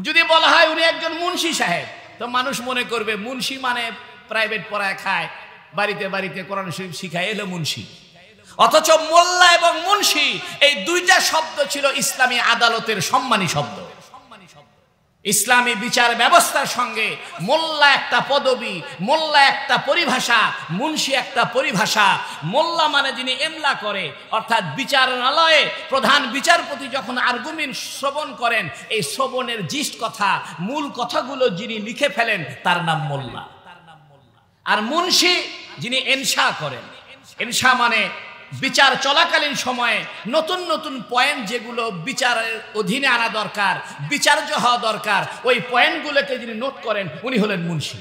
যদি বলা হয় উনি একজন মুন্সি সাহেব, তো মানুষ মনে করবে মুন্সি মানে প্রাইভেট পড়ায় খায়, বাড়িতে বাড়িতে কোরআন শরীফ শিখায়, এলো মুন্সি। অথচ মোল্লা এবং মুন্সি এই দুইটা শব্দ ছিল ইসলামী আদালতের সম্মানী শব্দ। ইসলামী বিচার ব্যবস্থার সঙ্গে মোল্লা একটা পদবি, মোল্লা একটা পরিভাষা, মুন্সি একটা পরিভাষা। মোল্লা মানে যিনি এমলা করে, অর্থাৎ বিচারালয়ে প্রধান বিচারপতি যখন আর্গুমেন্ট শ্রবণ করেন, এই শ্রবণের জিষ্ট কথা, মূল কথাগুলো যিনি লিখে ফেলেন, তার নাম মোল্লা। আর মুন্সি যিনি এনশা করেন। এনশা মানে বিচার চলাকালীন সময়ে নতুন নতুন পয়েন্ট যেগুলো বিচারের অধীনে আনা দরকার, বিচার্য হওয়া দরকার, ওই পয়েন্টগুলোকে যিনি নোট করেন, উনি হলেন মুন্সি।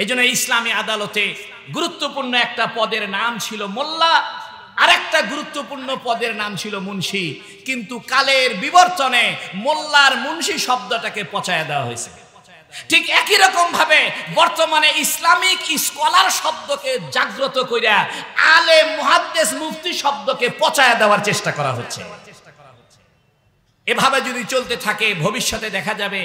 এই জন্য ইসলামী আদালতে গুরুত্বপূর্ণ একটা পদের নাম ছিল মোল্লা, আর একটা গুরুত্বপূর্ণ পদের নাম ছিল মুন্সি। কিন্তু কালের বিবর্তনে মোল্লার মুন্সি শব্দটাকে পচায়া দেওয়া হয়েছে। ঠিক একই রকম ভাবে বর্তমানে ইসলামিক স্কলার শব্দকে জাগ্রত কইরা আলেম, মুহাদ্দিস, মুফতি শব্দকে পচায়া দেওয়ার চেষ্টা করা হচ্ছে। এভাবে যদি চলতে থাকে, ভবিষ্যতে দেখা যাবে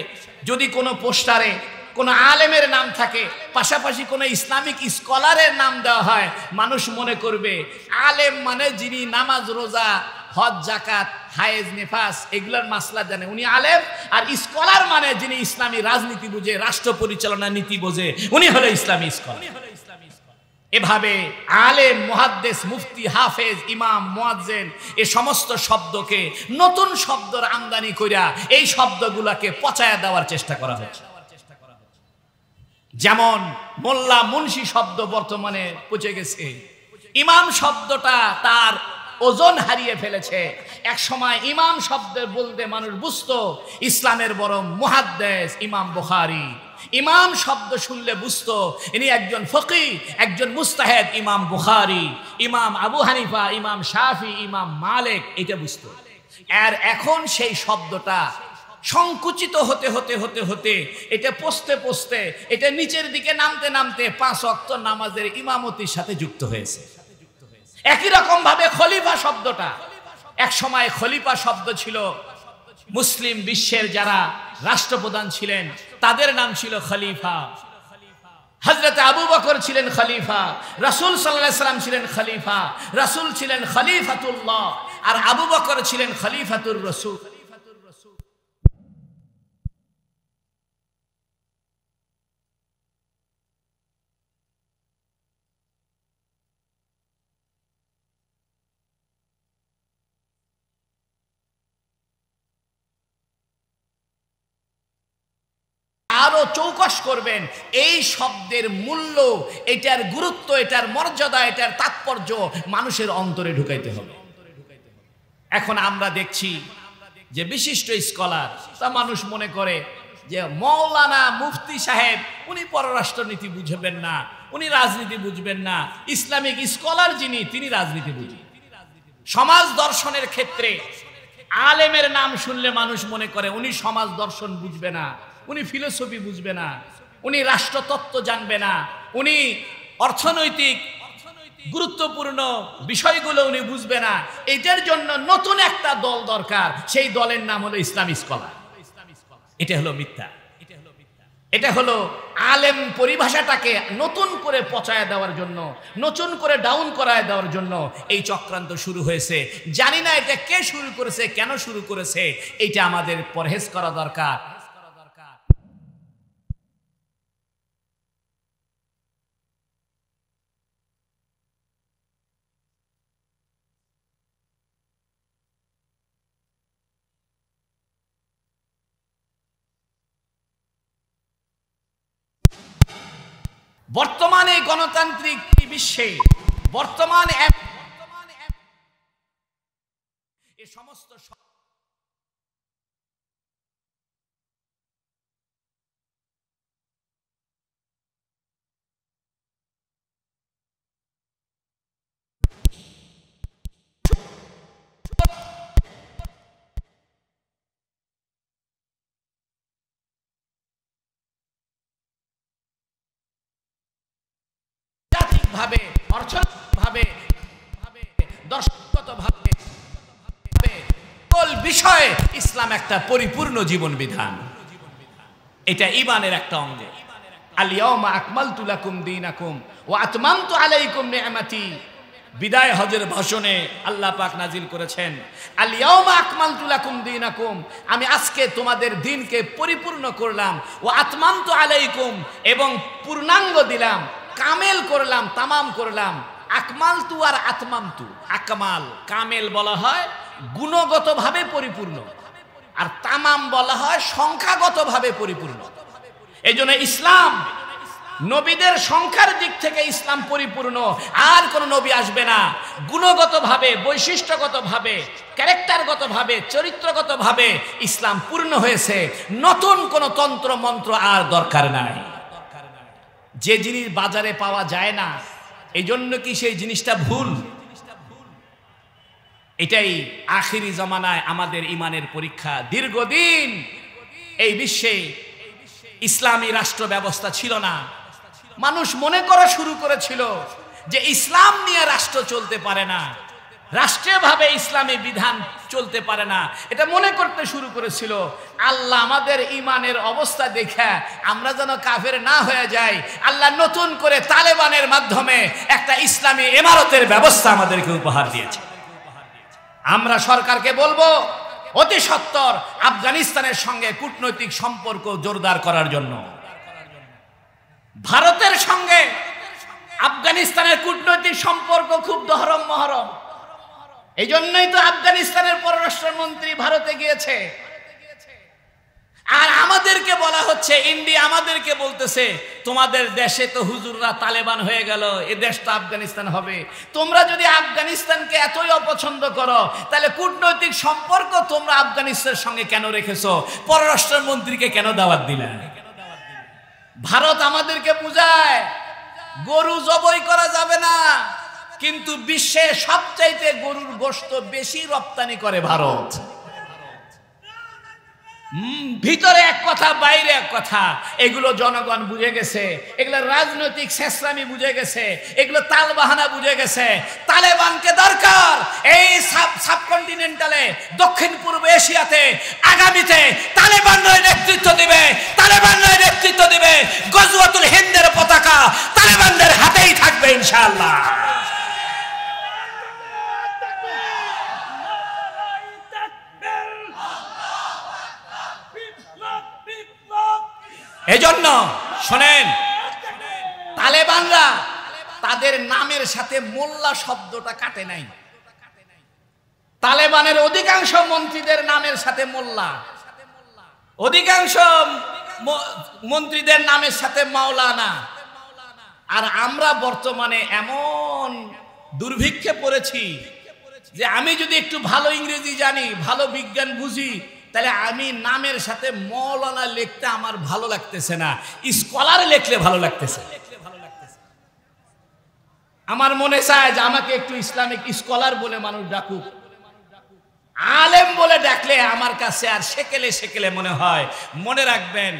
যদি কোনো পোস্টারে কোনো আলেমের নাম থাকে, পাশাপাশি কোনো ইসলামিক স্কলারের নাম দেওয়া হয়, মানুষ মনে করবে আলেম মানে যিনি নামাজ, রোজা, হজ, জাকাত, হায়েজ, নেফাস এগুলোর মাসলা জানে, উনি আলেম। আর স্কলার মানে যিনি ইসলামী রাজনীতি বুঝে, রাষ্ট্র পরিচালনা নীতি বোঝে, উনি হলো ইসলামী স্কলার। এভাবে আলেম, মুহাদ্দিস, মুফতি, হাফেজ, ইমাম, মুয়াজ্জিন এই সমস্ত শব্দকে নতুন শব্দের আমদানি কইরা এই শব্দগুলোকে পচায়া দেওয়ার চেষ্টা করা হচ্ছে। যেমন মোল্লা, মুন্সি শব্দ বর্তমানে পচে গেছে। ইমাম শব্দটা তার ওজন হারিয়ে ফেলেছে। এক সময় ইমাম শব্দ বলতে মানুষ বুঝতো ইসলামের বড় মুহাদ্দিস ইমাম বুখারী। ইমাম শব্দ শুনলে বুঝতো ইনি একজন ফকিহ, একজন মুস্তাহিদ ইমাম বুখারী, ইমাম আবু হানিফা, ইমাম শাফি, ইমাম মালিক, এটা বুঝতো। আর এখন সেই শব্দটা সংকুচিত হতে হতে হতে হতে এটা পচতে পচতে এটা নিচের দিকে নামতে নামতে 5 ওয়াক্ত নামাজের ইমামতির সাথে যুক্ত হয়েছে। একই রকম ভাবে খলিফা শব্দটা, এক সময় খলিফা শব্দ ছিল মুসলিম বিশ্বের যারা রাষ্ট্রপ্রধান ছিলেন তাদের নাম ছিল খলিফা। হযরত আবু বকর ছিলেন খলিফা, রাসূল সাল্লাল্লাহু আলাইহি সাল্লাম ছিলেন খলিফা, রাসূল ছিলেন খলিফাতুল্লাহ, আর আবু বকর ছিলেন খলিফাতুর রাসূল। আরো চৌকস করবেন এই শব্দের মূল্য, এটার গুরুত্ব, এটার মর্যাদা, এটার তাৎপর্য মানুষের অন্তরে ঢুকাইতে হবে। এখন আমরা দেখছি যে বিশিষ্ট স্কলার, তা মানুষ মনে করে যে মৌলানা মুফতি সাহেব উনি পররাষ্ট্রনীতি বুঝবেন না, উনি রাজনীতি বুঝবেন না। ইসলামিক স্কলার যিনি, তিনি রাজনীতি বুঝেন। সমাজ দর্শনের ক্ষেত্রে আলেমের নাম শুনলে মানুষ মনে করে উনি সমাজ দর্শন বুঝবে না, উনি ফিলোসফি বুঝবে না, উনি রাষ্ট্রতত্ত্ব জানবে না, উনি অর্থনৈতিক গুরুত্বপূর্ণ বিষয়গুলো উনি বুঝবে না। এটার জন্য নতুন একটা দল দরকার, সেই দলের নাম হলো ইসলামী স্কলার। এটা হলো মিথ্যা। এটা হলো আলেম পরিভাষাটাকে নতুন করে পচায়া দেওয়ার জন্য, নতুন করে ডাউন করায় দেওয়ার জন্য এই চক্রান্ত শুরু হয়েছে। জানি না এটা কে শুরু করেছে, কেন শুরু করেছে, এটা আমাদের পরহেজ করা দরকার। বর্তমানে গণতান্ত্রিক বিশ্বে বর্তমান এ সমস্ত ভাবে অর্থনৈতিকভাবে দর্শনগতভাবে সকল বিষয়ে ইসলাম একটা পরিপূর্ণ জীবন বিধান। এটা ঈমানের একটা অঙ্গ। আল ইয়াউমা আকমালতু লাকুম দীনাকুম ওয়া আতমামতু আলাইকুম নি'মাতি। বিদায় হজের ভাষণে আল্লাহ পাক নাজিল করেছেন, আল ইয়াউমা আকমালতু লাকুম দীনাকুম, আমি আজকে তোমাদের দ্বীনকে পরিপূর্ণ করলাম, ওয়া আতমামতু আলাইকুম, এবং পূর্ণাঙ্গ দিলাম, কামেল করলাম, তামাম করলাম। আকমালতু আর আতমামতু, আকমাল কামেল বলা হয় গুণগতভাবে পরিপূর্ণ, আর তামাম বলা হয় সংখ্যাগতভাবে পরিপূর্ণ। এই জন্য ইসলাম নবীদের সংখ্যার দিক থেকে ইসলাম পরিপূর্ণ, আর কোন নবী আসবে না। গুণগতভাবে, বৈশিষ্ট্যগতভাবে, ক্যারেক্টারগতভাবে, চরিত্রগতভাবে ইসলাম পূর্ণ হয়েছে। নতুন কোন তন্ত্র মন্ত্র আর দরকার নাই। যে জিনিস বাজারে পাওয়া যায় না, এই জন্য কি সেই জিনিসটা ভুল? এটাই আখিরি জমানায় আমাদের ইমানের পরীক্ষা। দীর্ঘদিন এই বিশ্বে ইসলামী রাষ্ট্র ব্যবস্থা ছিল না। মানুষ মনে করা শুরু করেছিল যে ইসলাম নিয়ে রাষ্ট্র চলতে পারে না, রাষ্ট্রীয়ভাবে ইসলামী বিধান চলতে পারে না, এটা মনে করতে শুরু করেছিল। আল্লাহ আমাদের ইমানের অবস্থা দেখে আমরা যেন কাফের না হয়ে যাই, আল্লাহ নতুন করে তালেবানের মাধ্যমে একটা ইসলামী ইমারতের ব্যবস্থা আমাদেরকে উপহার দিয়েছে। আমরা সরকারকে বলবো অতি সত্বর আফগানিস্তানের সঙ্গে কূটনৈতিক সম্পর্ক জোরদার করার জন্য। ভারতের সঙ্গে আফগানিস্তানের কূটনৈতিক সম্পর্ক খুব দহরম মহরম। এই জন্যই তো আফগানিস্তানের পররাষ্ট্রমন্ত্রী ভারতে গিয়েছে। আর আমাদেরকে বলা হচ্ছে, ইন্ডিয়া আমাদেরকে বলতেছে, তোমাদের দেশে তো হুজুররা তালেবান হয়ে গেল, এ দেশ তো আফগানিস্তান হবে। তোমরা যদি আফগানিস্তানকে এতই অপছন্দ করো, তাহলে কূটনৈতিক সম্পর্ক তোমরা আফগানিস্তানের সঙ্গে কেন রেখেছো? পররাষ্ট্রমন্ত্রীকে কেন দাওয়াত দিলে? ভারত আমাদেরকে বুঝায় গরু জবাই করা যাবে না, কিন্তু বিশ্বে সবচাইতে গরুর গোশত বেশি রপ্তানি করে ভারত। ভিতরে এক কথা, বাইরে এক কথা। এগুলো জনগণ বুঝে গেছে, এগুলো রাজনৈতিক শেষরামি বুঝে গেছে, এগুলো তালবাহানা বুঝে গেছে। তালেবানকে দরকার এই সাবকন্টিনেন্টালে, দক্ষিণ পূর্ব এশিয়াতে আগামীতে তালেবানরাই নেতৃত্ব দিবে, তালেবানরাই নেতৃত্ব দিবে। গজওয়াতুল হিন্দের পতাকা তালেবানদের হাতেই থাকবে ইনশাআল্লাহ। এজন্য শোনেন, তালেবানরা তাদের নামের সাথে মোল্লা শব্দটা কাটে নাই। তালেবানের অধিকাংশ মন্ত্রীদের নামের সাথে মোল্লা, অধিকাংশ মন্ত্রীদের নামের সাথে মাওলানা। আর আমরা বর্তমানে এমন দুর্ভিক্ষে পড়েছি যে আমি যদি একটু ভালো ইংরেজি জানি, ভালো বিজ্ঞান বুঝি, তাহলে আমি নামের সাথে মৌলানা লিখতে আমার ভালো লাগতেছে না, স্কলার লিখলে ভালো লাগতেছে। আমার মনে চায় যে আমাকে একটু ইসলামিক স্কলার বলে মানুষ ডাকুক। আলেম বলে ডাকলে আমার কাছে আর সেকেলে সেকেলে মনে হয়। মনে রাখবেন,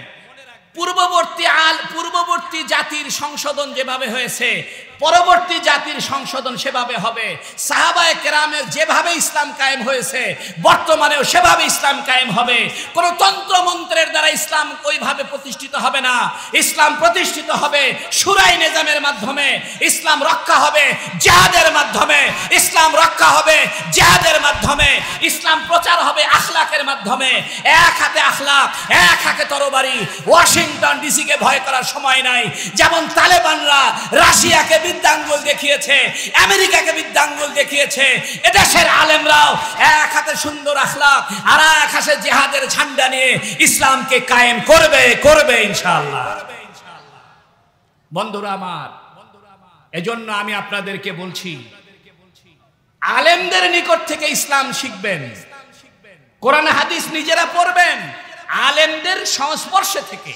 পূর্ববর্তী জাতির সংশোধন যেভাবে হয়েছে, পরবর্তী জাতির সংশোধন সেভাবে হবে। সাহাবায়ে কেরামের যেভাবে ইসলাম কায়েম হয়েছে, বর্তমানেও সেভাবে ইসলাম কায়েম হবে। কোন তন্ত্র মন্ত্রের দ্বারা ইসলাম ওইভাবে প্রতিষ্ঠিত হবে না। ইসলাম প্রতিষ্ঠিত হবে শুরাই নিজামের মাধ্যমে, ইসলাম রক্ষা হবে জিহাদের মাধ্যমে, ইসলাম রক্ষা হবে জিহাদের মাধ্যমে, ইসলাম প্রচার হবে আখলাকের মাধ্যমে। এক হাতে আখলাক, এক হাতে তরবারি। ওয়াশিংটন ডিসিকে ভয় করার সময় নাই। যেমন তালেবানরা রাশিয়াকে বৃদ্ধাঙ্গুল দেখিয়েছে, আমেরিকাকে বৃদ্ধাঙ্গুল দেখিয়েছে, এদেশের আলেমরাও এক হাতে সুন্দর আখলাক আর এক হাতে জিহাদের ঝান্ডা নিয়ে ইসলামকে কায়েম করবে ইনশাআল্লাহ। বন্ধুরা আমার, এজন্য আমি আপনাদেরকে বলছি, আলেমদের নিকট থেকে ইসলাম শিখবেন, কোরআন হাদিস নিজেরা পড়বেন। আলেমদের সংস্পর্শে থেকে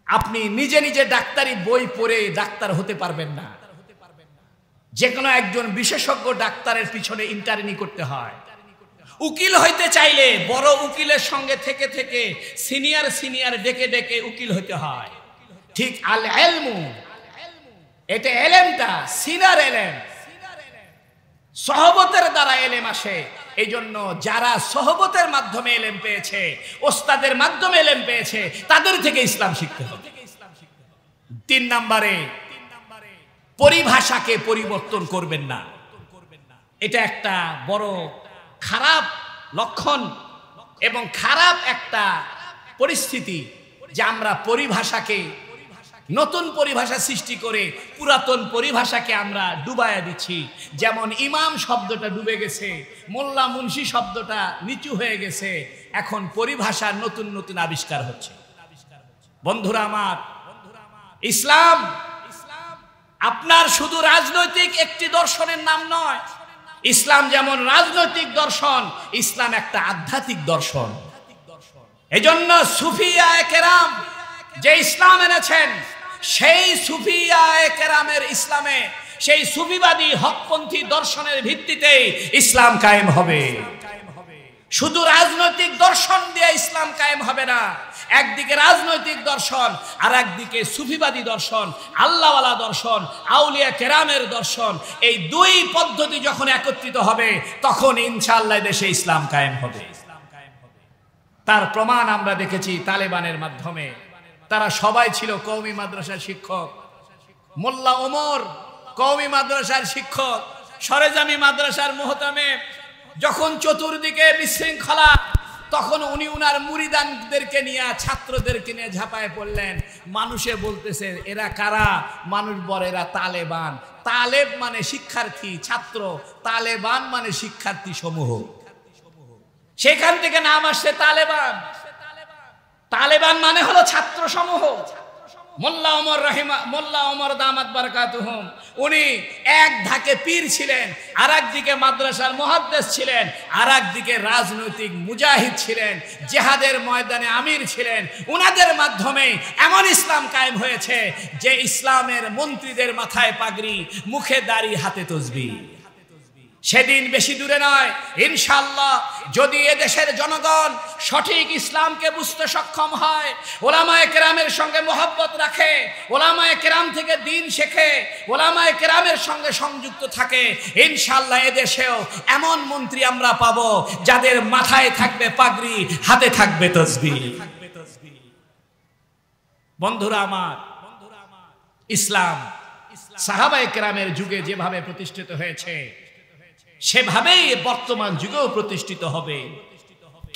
আপনি নিজে নিজে ডাক্তারি বই পড়ে ডাক্তার হতে পারবেন না। যে কোনো একজন বিশেষজ্ঞ ডাক্তারের পিছনে ইন্টারনি করতে হয়। উকিল হইতে চাইলে বড় উকিলের সঙ্গে থেকে থেকে সিনিয়র ডেকে ডেকে উকিল হতে হয়। ঠিক আল ইলমু, এটা এলেমটা সিনিয়র এলেম, সহবতের দ্বারা এলেম আসে। এই জন্য যারা সহবতের মাধ্যমে এলেম পেয়েছে, ওস্তাদের মাধ্যমে এলেম পেয়েছে, তাদের থেকে ইসলাম শিখতে হবে। 3 নম্বরে, পরিভাষাকে পরিবর্তন করবেন না। এটা একটা বড় খারাপ লক্ষণ এবং খারাপ একটা পরিস্থিতি যে আমরা পরিভাষাকে, নতুন পরিভাষা সৃষ্টি করে পুরাতন পরিভাষাকে আমরা ডুবাইয়া দিচ্ছি। যেমন ইমাম শব্দটা ডুবে গেছে, মোল্লা মুন্সি শব্দটা নিচু হয়ে গেছে, এখন পরিভাষার নতুন নতুন আবিষ্কার হচ্ছে। বন্ধুরা আমার, ইসলাম আপনার শুধু রাজনৈতিক একটি দর্শনের নাম নয়। ইসলাম যেমন রাজনৈতিক দর্শন, ইসলাম একটা আধ্যাত্মিক দর্শন। এজন্য সুফিয়ায়ে কেরাম যে ইসলাম এনেছেন, সেই সুফিয়ায়ে কেরামের ইসলামে, সেই সুফিবাদী হকপন্থী দর্শনের ভিত্তিতেই ইসলাম কায়েম হবে। শুধু রাজনৈতিক দর্শন দিয়ে ইসলাম কায়েম হবে না। একদিকে রাজনৈতিক দর্শন, আর একদিকে সুফিবাদী দর্শন, আল্লাহওয়ালা দর্শন, আউলিয়া কেরামের দর্শন। এই দুই পদ্ধতি যখন একত্রিত হবে, তখন ইনশাআল্লাহ দেশে ইসলাম কায়েম হবে। তার প্রমাণ আমরা দেখেছি তালেবানের মাধ্যমে। তারা সবাই ছিল কওমি মাদ্রাসার শিক্ষক। মোল্লা ওমর কওমি মাদ্রাসার শিক্ষক, সরেজামি মাদ্রাসার মুহতামিম। যখন চতুর্দিকে বিশৃঙ্খলা, তখন উনি উনার মুরিদানদেরকে নিয়ে, ছাত্রদেরকে নিয়ে ঝাঁপায় পড়লেন। মানুষে বলতেছে এরা কারা? মানুষ বলে এরা তালেবান। তালেব মানে শিক্ষার্থী, ছাত্র, তালেবান মানে শিক্ষার্থী সমূহ। সেখান থেকে নাম আসছে তালেবান। তালেবান মানে হলো ছাত্র সমূহ। মোল্লা ওমর দামাত বারাকাতুহুম, উনি এক ধাকে পীর ছিলেন, আর একদিকে মাদ্রাসার মুহাদ্দিস ছিলেন, আর একদিকে রাজনৈতিক মুজাহিদ ছিলেন, জিহাদের ময়দানে আমির ছিলেন। উনাদের মাধ্যমে এমন ইসলাম কায়েম হয়েছে যে ইসলামের মন্ত্রীদের মাথায় পাগড়ি, মুখে দাড়ি, হাতে তসবিহ। সেদিন বেশি দূরে নয়, ইনশাআল্লাহ যদি এদেশের জনগণ সঠিক ইসলামকে বুঝতে সক্ষম হয়, ওলামায়ে কেরামের সঙ্গে মহব্বত রাখে, ওলামায়ে কেরাম থেকে দ্বীন শেখে, ওলামায়ে কেরামের সঙ্গে সংযুক্ত থাকে, ইনশাআল্লাহ এদেশেও এমন মন্ত্রী আমরা পাবো যাদের মাথায় থাকবে পাগড়ি, হাতে থাকবে তসবিহ। বন্ধুরা আমার, ইসলাম সাহাবায়ে কেরামের যুগে যেভাবে প্রতিষ্ঠিত হয়েছে, সেভাবেই বর্তমান যুগেও প্রতিষ্ঠিত হবে।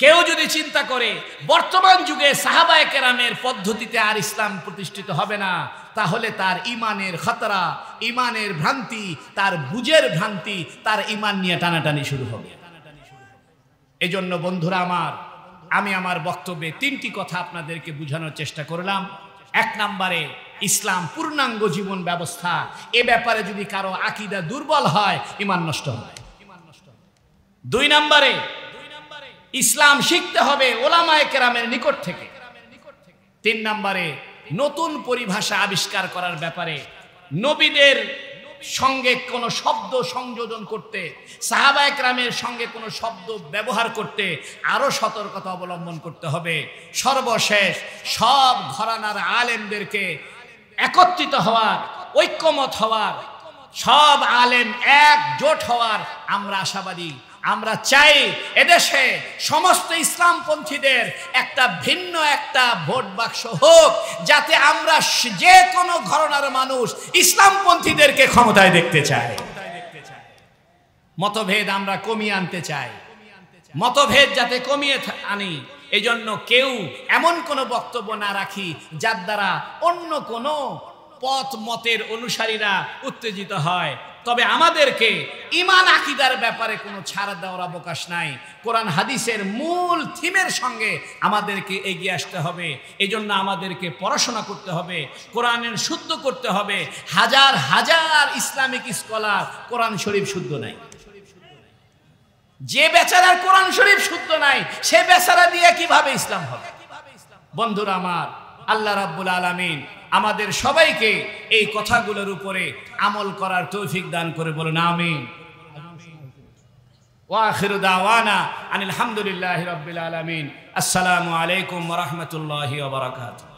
কেউ যদি চিন্তা করে বর্তমান যুগে সাহাবায়ে কেরামের পদ্ধতিতে আর ইসলাম প্রতিষ্ঠিত হবে না, তাহলে তার ইমানের খতরা, ইমানের ভ্রান্তি, তার বুঝের ভ্রান্তি, তার ইমান নিয়ে টানাটানি শুরু হবে। এজন্য বন্ধুরা আমার, আমি আমার বক্তব্যে 3টি কথা আপনাদেরকে বোঝানোর চেষ্টা করলাম। 1 নম্বরে, ইসলাম পূর্ণাঙ্গ জীবন ব্যবস্থা। এ ব্যাপারে যদি কারো আকীদা দুর্বল হয়, ঈমান নষ্ট হয়। 2 নম্বরে, ইসলাম শিখতে হবে ওলামায়ে কেরামের নিকট থেকে। 3 নম্বরে, নতুন পরিভাষা আবিষ্কার করার ব্যাপারে নবীদের সঙ্গে কোনো শব্দ সংযোজন করতে, সাহাবায়ে কেরামের সঙ্গে কোনো শব্দ ব্যবহার করতে আরো সতর্কতা অবলম্বন করতে হবে। সর্বশেষ, সব ঘরানার আলেমদেরকে একত্রিত হওয়ার, ঐক্যমত হওয়ার, সব আলেম একজোট হওয়ার আমরা আশাবাদী। আমরা চাই এদেশে সমস্ত ইসলামপন্থীদের একটা ভিন্ন একটা ভোট বাক্স হোক, যাতে আমরা যে কোনো ঘরানার মানুষ ইসলামপন্থীদেরকে ক্ষমতায় দেখতে চাই। মতভেদ আমরা কমিয়ে আনতে চাই, মতভেদ যাতে কমিয়ে আনি। এজন্য কেউ এমন কোনো বক্তব্য না রাখি যার দ্বারা অন্য কোনো পথ মতের অনুসারীরা উত্তেজিত হয়। তবে আমাদেরকে ঈমান আকীদার ব্যাপারে কোনো ছাড় দেওয়ার অবকাশ নাই। কোরআন হাদিসের মূল থিমের সঙ্গে আমাদেরকে এগিয়ে আসতে হবে। এজন্য আমাদেরকে পড়াশোনা করতে হবে, কোরআনের শুদ্ধ করতে হবে। হাজার হাজার ইসলামিক স্কলার কোরআন শরীফ শুদ্ধ নাই। যে বেচারার কোরআন শরীফ শুদ্ধ নাই, সে বেচারা দিয়ে কিভাবে ইসলাম হবে? বন্ধুরা আমার, আল্লাহ রাব্বুল আলামিন আমাদের সবাইকে এই কথাগুলোর উপরে আমল করার তৌফিক দান করে বলুন আমিন। ওয়া আখিরু দাওয়ানা আনিল হামদুলিল্লাহি রাব্বিল আলামিন। আসসালামু আলাইকুম ওয়া রাহমাতুল্লাহি ওয়া বারাকাতুহু।